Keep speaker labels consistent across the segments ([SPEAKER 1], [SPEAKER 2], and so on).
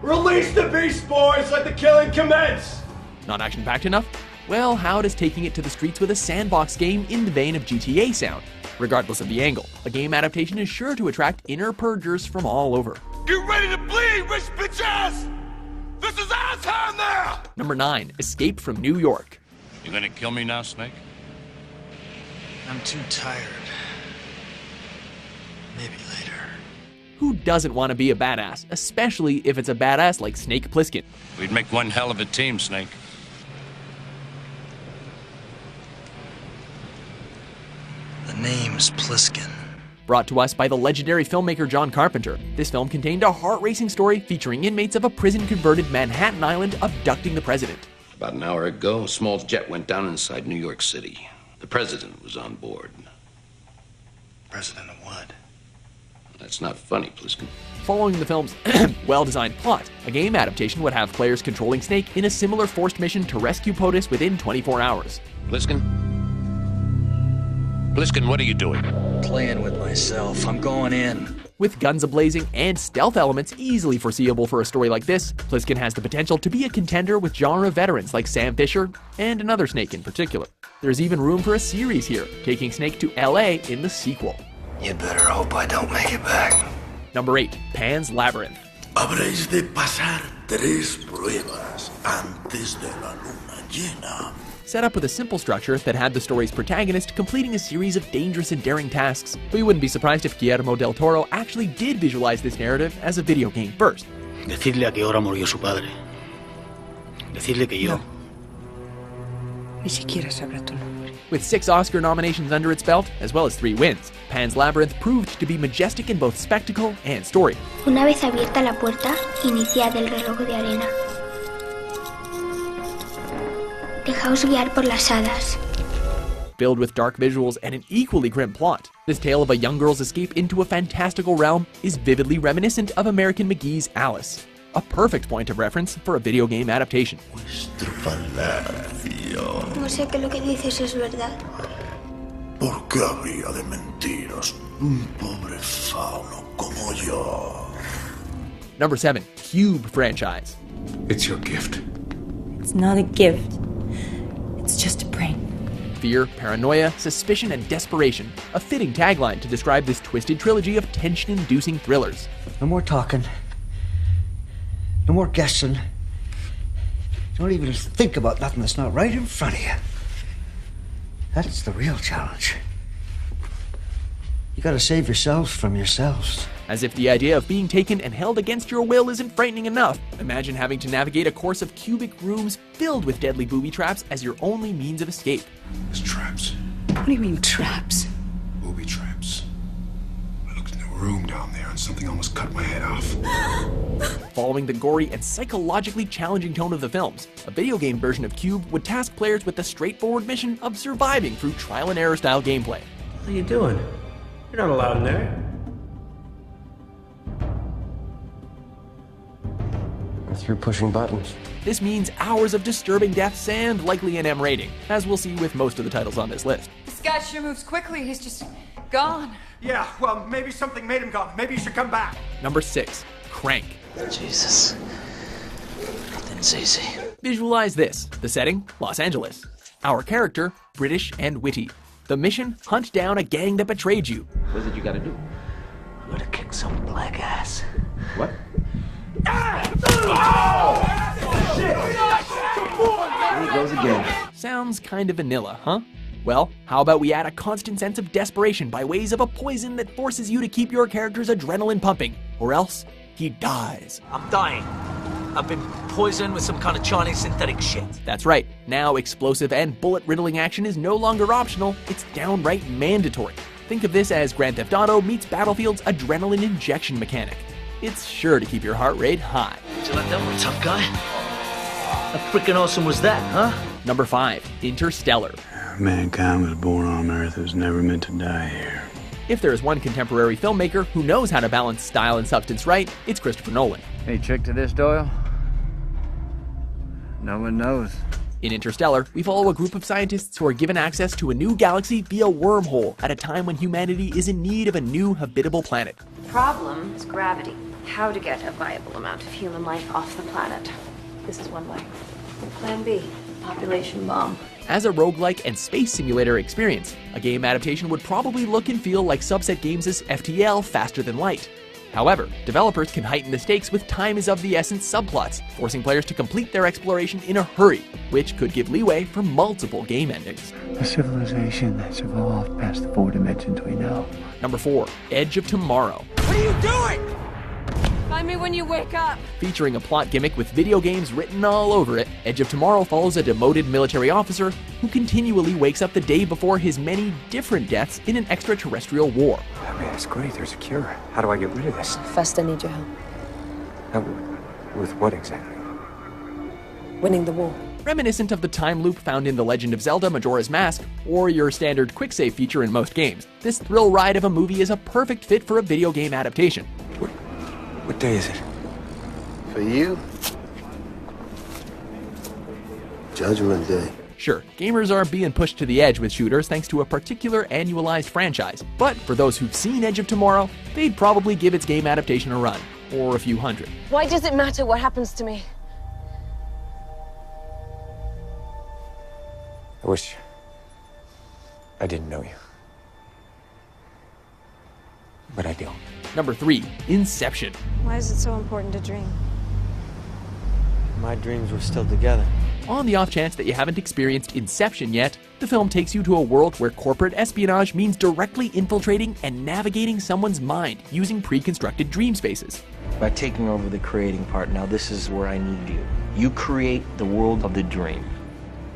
[SPEAKER 1] Release the beast, boys! Let the killing commence!
[SPEAKER 2] Not action-packed enough? Well, how does taking it to the streets with a sandbox game in the vein of GTA sound? Regardless of the angle, a game adaptation is sure to attract inner purgers from all over.
[SPEAKER 1] Get ready to bleed, rich bitches! This is our time now!
[SPEAKER 2] Number 9, Escape from New York.
[SPEAKER 3] You gonna kill me now, Snake?
[SPEAKER 4] I'm too tired. Maybe later.
[SPEAKER 2] Who doesn't want to be a badass, especially if it's a badass like Snake Plissken?
[SPEAKER 3] We'd make one hell of a team, Snake.
[SPEAKER 4] The name's Plissken.
[SPEAKER 2] Brought to us by the legendary filmmaker John Carpenter, this film contained a heart-racing story featuring inmates of a prison-converted Manhattan Island abducting the president.
[SPEAKER 5] About an hour ago, a small jet went down inside New York City. The president was on board.
[SPEAKER 4] President of what?
[SPEAKER 5] That's not funny, Pliskin.
[SPEAKER 2] Following the film's well-designed plot, a game adaptation would have players controlling Snake in a similar forced mission to rescue POTUS within 24 hours.
[SPEAKER 3] Pliskin? Pliskin, what are you doing?
[SPEAKER 4] Playing with myself. I'm going in.
[SPEAKER 2] With guns a-blazing and stealth elements easily foreseeable for a story like this, Pliskin has the potential to be a contender with genre veterans like Sam Fisher and another Snake in particular. There's even room for a series here, taking Snake to LA in the sequel.
[SPEAKER 4] You better hope I don't make it back.
[SPEAKER 2] Number 8, Pan's Labyrinth.
[SPEAKER 6] Habréis de pasar 3 pruebas antes de la luna llena.
[SPEAKER 2] Set up with a simple structure that had the story's protagonist completing a series of dangerous and daring tasks, we wouldn't be surprised if Guillermo del Toro actually did visualize this narrative as a video game first.
[SPEAKER 7] Decirle a qué hora murió su padre. Decirle que yo.
[SPEAKER 8] No. Ni siquiera sabrá tu nombre.
[SPEAKER 2] With 6 Oscar nominations under its belt, as well as 3 wins, Pan's Labyrinth proved to be majestic in both spectacle and story.
[SPEAKER 9] Una vez abierta la puerta, iniciad el reloj de arena. Dejaos guiar por las hadas.
[SPEAKER 2] Filled with dark visuals and an equally grim plot, this tale of a young girl's escape into a fantastical realm is vividly reminiscent of American McGee's Alice. A perfect point of reference for a video game adaptation.
[SPEAKER 9] No sé que lo que dices es verdad.
[SPEAKER 6] ¿Por qué habría de mentiros un pobre fauno como yo?
[SPEAKER 2] Number 7, Cube franchise.
[SPEAKER 1] It's your gift.
[SPEAKER 8] It's not a gift. It's just a prank.
[SPEAKER 2] Fear, paranoia, suspicion, and desperation. A fitting tagline to describe this twisted trilogy of tension-inducing thrillers.
[SPEAKER 7] No more talking. No more guessing. Don't even think about nothing that's not right in front of you. That's the real challenge. You gotta save yourselves from yourselves.
[SPEAKER 2] As if the idea of being taken and held against your will isn't frightening enough, imagine having to navigate a course of cubic rooms filled with deadly booby traps as your only means of escape.
[SPEAKER 6] There's traps.
[SPEAKER 8] What do you mean, traps?
[SPEAKER 1] Booby traps. I looked in the room down there and something almost cut my head off.
[SPEAKER 2] Following the gory and psychologically challenging tone of the films, a video game version of Cube would task players with the straightforward mission of surviving through trial and error style gameplay.
[SPEAKER 10] What are you doing? You're not allowed in there.
[SPEAKER 11] Through pushing buttons.
[SPEAKER 2] This means hours of disturbing deaths and likely an M rating, as we'll see with most of the titles on this list.
[SPEAKER 12] This guy sure moves quickly. He's just gone.
[SPEAKER 1] Yeah, well, maybe something made him gone. Maybe you should come back.
[SPEAKER 2] Number 6, Crank.
[SPEAKER 4] Jesus. Nothing's easy.
[SPEAKER 2] Visualize this. The setting, Los Angeles. Our character, British and witty. The mission, hunt down a gang that betrayed you.
[SPEAKER 11] What is it you gotta do?
[SPEAKER 4] I'm gonna kick some black ass.
[SPEAKER 11] What? Here he goes again.
[SPEAKER 2] Sounds kind of vanilla, huh? Well, how about we add a constant sense of desperation by ways of a poison that forces you to keep your character's adrenaline pumping, or else he dies.
[SPEAKER 4] I'm dying. I've been poisoned with some kind of Chinese synthetic shit.
[SPEAKER 2] That's right. Now explosive and bullet-riddling action is no longer optional, it's downright mandatory. Think of this as Grand Theft Auto meets Battlefield's adrenaline injection mechanic. It's sure to keep your heart rate high.
[SPEAKER 4] You like that one, tough guy? How freaking awesome was that, huh?
[SPEAKER 2] Number 5, Interstellar.
[SPEAKER 13] Mankind was born on Earth. It was never meant to die here.
[SPEAKER 2] If there is one contemporary filmmaker who knows how to balance style and substance right, it's Christopher Nolan.
[SPEAKER 11] Any trick to this, Doyle? No one knows.
[SPEAKER 2] In Interstellar, we follow a group of scientists who are given access to a new galaxy via wormhole at a time when humanity is in need of a new habitable planet.
[SPEAKER 12] Problem is gravity.
[SPEAKER 14] how to get a viable amount of human life off the planet. This is one way. Plan B, population bomb.
[SPEAKER 2] As a roguelike and space simulator experience, a game adaptation would probably look and feel like Subset Games' FTL Faster Than Light. However, developers can heighten the stakes with time is of the essence subplots, forcing players to complete their exploration in a hurry, which could give leeway for multiple game endings.
[SPEAKER 13] A civilization that's evolved past the 4 dimensions we know.
[SPEAKER 2] Number 4, Edge of Tomorrow.
[SPEAKER 12] What are you doing? Find me when you wake up.
[SPEAKER 2] Featuring a plot gimmick with video games written all over it, Edge of Tomorrow follows a demoted military officer who continually wakes up the day before his many different deaths in an extraterrestrial war.
[SPEAKER 15] I mean, it's great. There's a cure. How do I get rid of this?
[SPEAKER 8] First, I need your help.
[SPEAKER 15] Help with what exactly?
[SPEAKER 8] Winning the war.
[SPEAKER 2] Reminiscent of the time loop found in The Legend of Zelda Majora's Mask, or your standard quick save feature in most games, this thrill ride of a movie is a perfect fit for a video game adaptation.
[SPEAKER 15] What day is it?
[SPEAKER 6] For you? Judgment Day.
[SPEAKER 2] Sure, gamers are being pushed to the edge with shooters thanks to a particular annualized franchise, but for those who've seen Edge of Tomorrow, they'd probably give its game adaptation a run, or a few hundred.
[SPEAKER 14] Why does it matter what happens to me?
[SPEAKER 15] I wish I didn't know you. But I don't.
[SPEAKER 2] Number 3, Inception.
[SPEAKER 14] Why is it so important to dream?
[SPEAKER 10] My dreams were still together.
[SPEAKER 2] On the off chance that you haven't experienced Inception yet, the film takes you to a world where corporate espionage means directly infiltrating and navigating someone's mind using pre-constructed dream spaces.
[SPEAKER 16] By taking over the creating part, now this is where I need you. You create the world of the dream.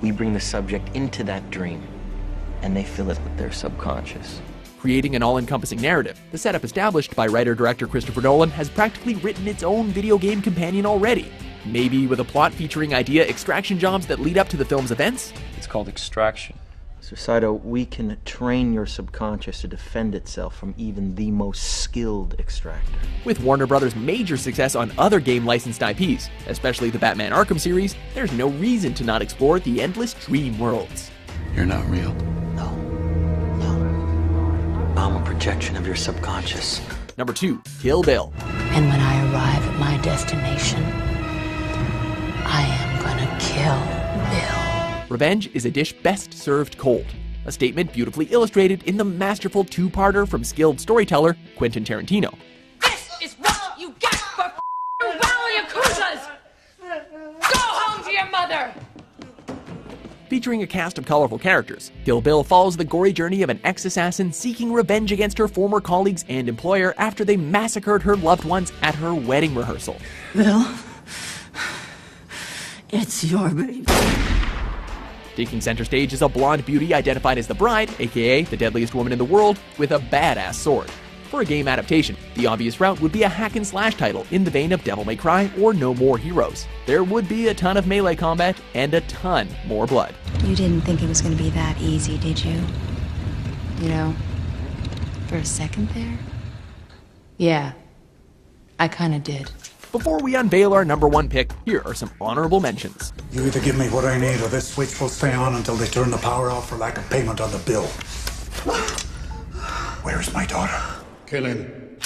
[SPEAKER 16] We bring the subject into that dream, and they fill it with their subconscious.
[SPEAKER 2] Creating an all-encompassing narrative, the setup established by writer-director Christopher Nolan has practically written its own video game companion already. Maybe with a plot featuring idea extraction jobs that lead up to the film's events?
[SPEAKER 16] It's called extraction. So Saito, we can train your subconscious to defend itself from even the most skilled extractor.
[SPEAKER 2] With Warner Brothers' major success on other game-licensed IPs, especially the Batman Arkham series, there's no reason to not explore the endless dream worlds.
[SPEAKER 13] You're not real.
[SPEAKER 16] I'm a projection of your subconscious.
[SPEAKER 2] Number 2, Kill Bill.
[SPEAKER 17] And when I arrive at my destination, I am gonna kill Bill.
[SPEAKER 2] Revenge is a dish best served cold. A statement beautifully illustrated in the masterful two-parter from skilled storyteller Quentin Tarantino.
[SPEAKER 12] This is what you get for wow yakuzas! Go home to your mother!
[SPEAKER 2] Featuring a cast of colorful characters, Kill Bill follows the gory journey of an ex-assassin seeking revenge against her former colleagues and employer after they massacred her loved ones at her wedding rehearsal.
[SPEAKER 17] Bill, it's your baby.
[SPEAKER 2] Taking center stage is a blonde beauty identified as the bride, aka the deadliest woman in the world, with a badass sword. For a game adaptation, the obvious route would be a hack-and-slash title in the vein of Devil May Cry or No More Heroes. There would be a ton of melee combat and a ton more blood.
[SPEAKER 8] You didn't think it was going to be that easy, did you? You know, for a second there? Yeah, I kind of did.
[SPEAKER 2] Before we unveil our number 1 pick, here are some honorable mentions.
[SPEAKER 6] You either give me what I need or this switch will stay on until they turn the power off for lack of payment on the bill. Where's my daughter?
[SPEAKER 1] Kill him.